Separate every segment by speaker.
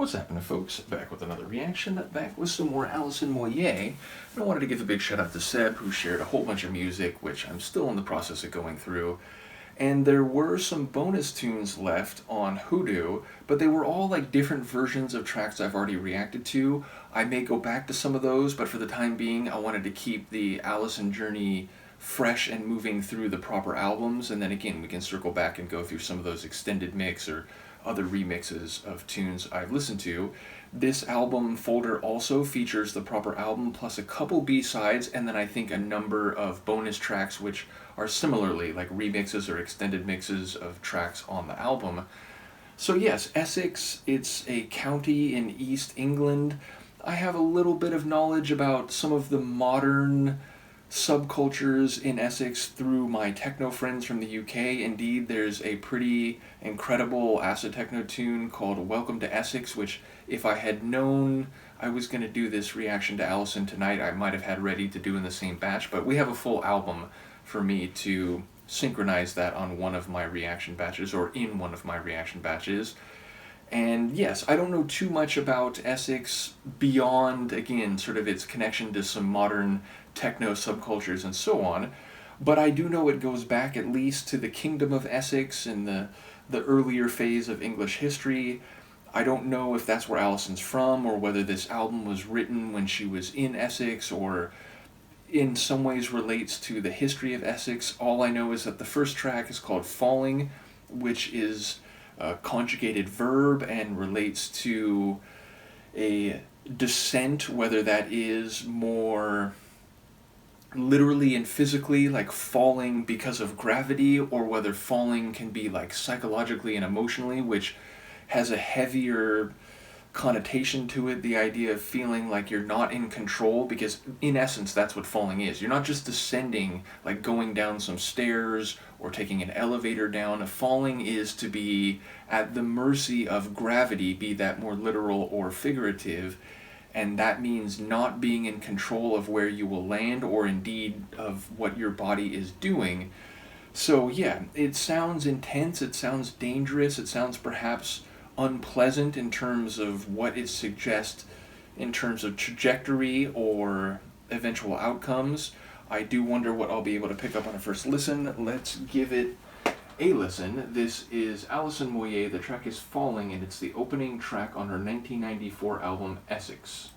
Speaker 1: What's happening, folks? Back with another reaction, back with some more Alison Moyet. And I wanted to give a big shout out to Seb, who shared a whole bunch of music, which I'm still in the process of going through. And there were some bonus tunes left on Hoodoo, but they were all like different versions of tracks I've already reacted to. I may go back to some of those, but for the time being, I wanted to keep the Alison journey fresh and moving through the proper albums, and then again, we can circle back and go through some of those extended mix or other remixes of tunes I've listened to. This album folder also features the proper album plus a couple B-sides, and then I think a number of bonus tracks which are similarly like remixes or extended mixes of tracks on the album. So yes, Essex, it's a county in East England. I have a little bit of knowledge about some of the modern subcultures in Essex through my techno friends from the UK. Indeed, there's a pretty incredible acid techno tune called Welcome to Essex, which if I had known I was going to do this reaction to Alison tonight, I might have had ready to do in the same batch, but we have a full album for me to synchronize that on one of my reaction batches, or in one of my reaction batches. And yes, I don't know too much about Essex beyond, again, sort of its connection to some modern techno subcultures and so on, but I do know it goes back at least to the Kingdom of Essex in the earlier phase of English history. I don't know if that's where Alison's from, or whether this album was written when she was in Essex, or in some ways relates to the history of Essex. All I know is that the first track is called Falling, which is a conjugated verb and relates to a descent, whether that is more literally and physically, like falling because of gravity, or whether falling can be like psychologically and emotionally, which has a heavier connotation to it, the idea of feeling like you're not in control, because in essence that's what falling is. You're not just descending, like going down some stairs or taking an elevator down. Falling is to be at the mercy of gravity, be that more literal or figurative, and that means not being in control of where you will land, or indeed of what your body is doing. So yeah, it sounds intense, it sounds dangerous, it sounds perhaps unpleasant in terms of what it suggests in terms of trajectory or eventual outcomes. I do wonder what I'll be able to pick up on a first listen. Let's give it a listen. This is Alison Moyet, the track is Falling, and it's the opening track on her 1994 album Essex.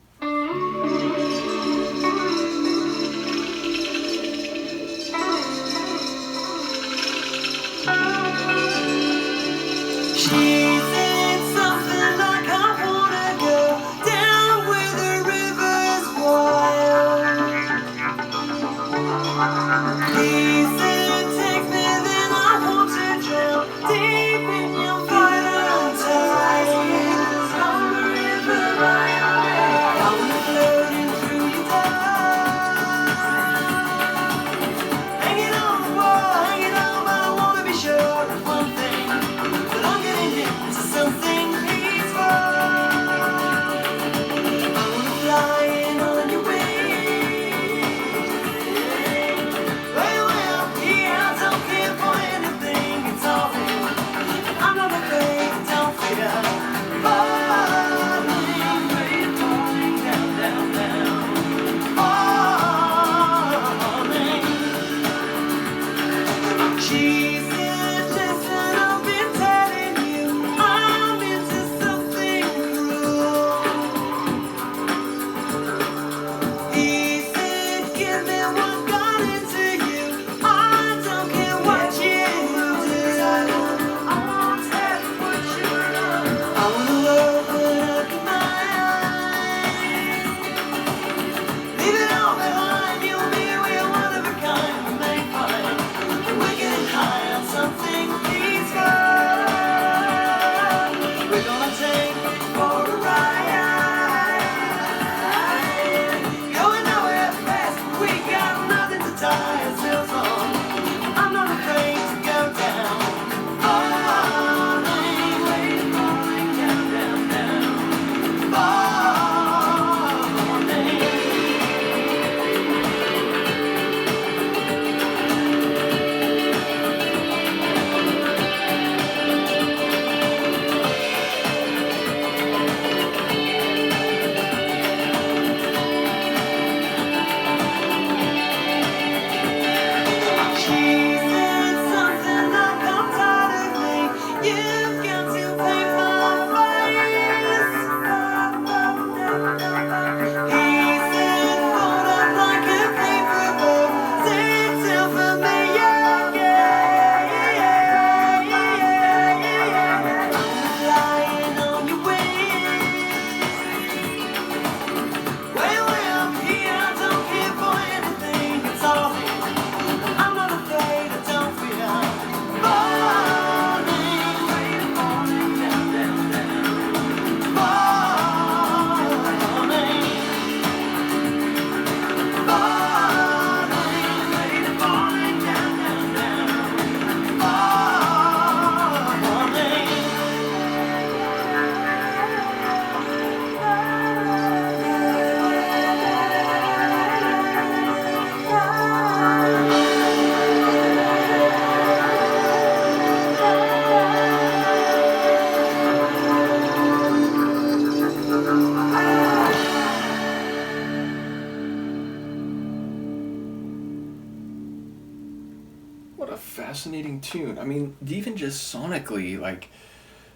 Speaker 1: fascinating tune. I mean, even just sonically, like,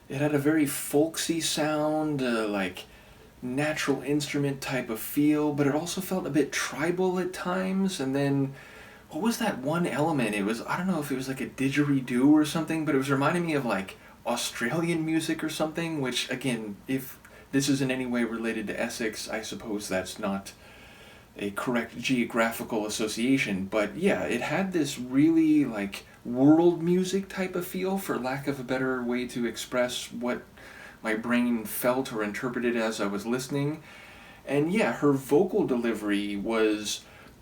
Speaker 1: it had a very folksy sound, like natural instrument type of feel, but it also felt a bit tribal at times. And then, what was that one element? It was, I don't know if it was like a didgeridoo or something, but it was reminding me of like Australian music or something, which, again, if this is in any way related to Essex, I suppose that's not a correct geographical association. But yeah, it had this really like world music type of feel, for lack of a better way to express what my brain felt or interpreted as I was listening. And yeah, her vocal delivery was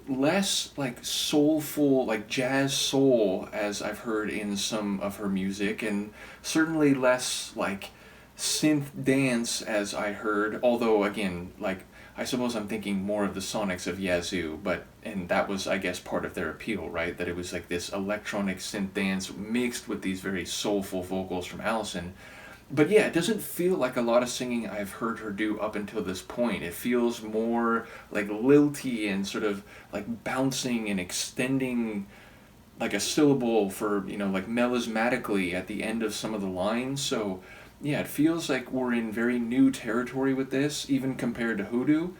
Speaker 1: less like soulful, like jazz soul, as I've heard in some of her music, and certainly less like synth dance as I heard, although again, like, I suppose I'm thinking more of the sonics of Yazoo, but, and that was, I guess, part of their appeal, right? That it was like this electronic synth dance mixed with these very soulful vocals from Alison. But yeah, it doesn't feel like a lot of singing I've heard her do up until this point. It feels more like lilty and sort of like bouncing and extending like a syllable for, like melismatically at the end of some of the lines. So yeah, it feels like we're in very new territory with this, even compared to Hoodoo.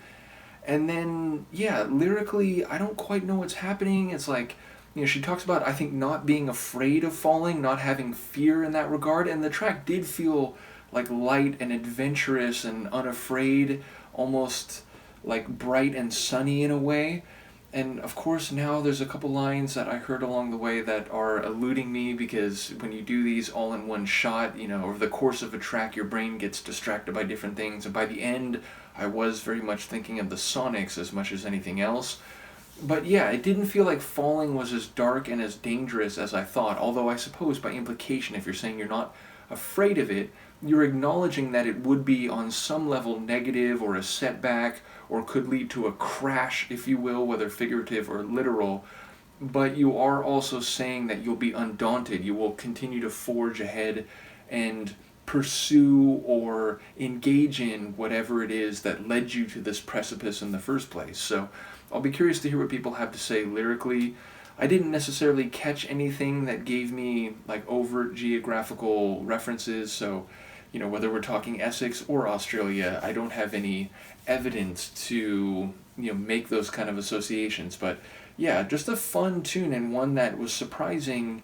Speaker 1: And then, yeah, lyrically, I don't quite know what's happening. It's like, she talks about, I think, not being afraid of falling, not having fear in that regard. And the track did feel like light and adventurous and unafraid, almost like bright and sunny in a way. And of course, now there's a couple lines that I heard along the way that are eluding me, because when you do these all in one shot, over the course of a track, your brain gets distracted by different things. And by the end, I was very much thinking of the sonics as much as anything else. But yeah, it didn't feel like falling was as dark and as dangerous as I thought. Although I suppose by implication, if you're saying you're not afraid of it, you're acknowledging that it would be on some level negative or a setback, or could lead to a crash, if you will, whether figurative or literal. But you are also saying that you'll be undaunted. You will continue to forge ahead and pursue or engage in whatever it is that led you to this precipice in the first place. So I'll be curious to hear what people have to say lyrically. I didn't necessarily catch anything that gave me like overt geographical references, so whether we're talking Essex or Australia, I don't have any evidence to make those kind of associations. But yeah, just a fun tune, and one that was surprising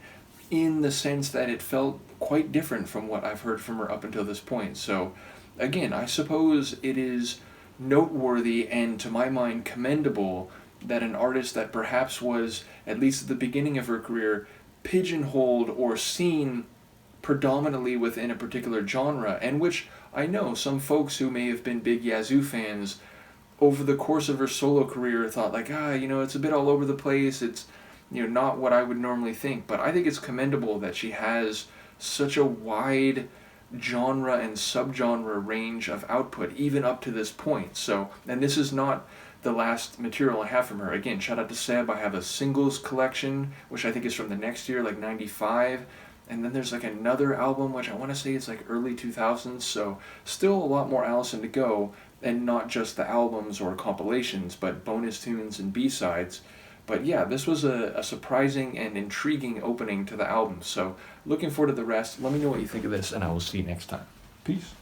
Speaker 1: in the sense that it felt quite different from what I've heard from her up until this point. So again, I suppose it is noteworthy and, to my mind, commendable that an artist that perhaps was, at least at the beginning of her career, pigeonholed or seen predominantly within a particular genre, and which I know some folks who may have been big Yazoo fans over the course of her solo career thought like, it's a bit all over the place, it's not what I would normally think. But I think it's commendable that she has such a wide genre and subgenre range of output even up to this point. So, and this is not the last material I have from her. Again, shout out to Seb. I have a singles collection, which I think is from the next year, like 95. And then there's like another album, which I want to say it's like early 2000s. So still a lot more Alison to go, and not just the albums or compilations, but bonus tunes and B-sides. But yeah, this was a surprising and intriguing opening to the album. So looking forward to the rest. Let me know what you think of this, and I will see you next time. Peace.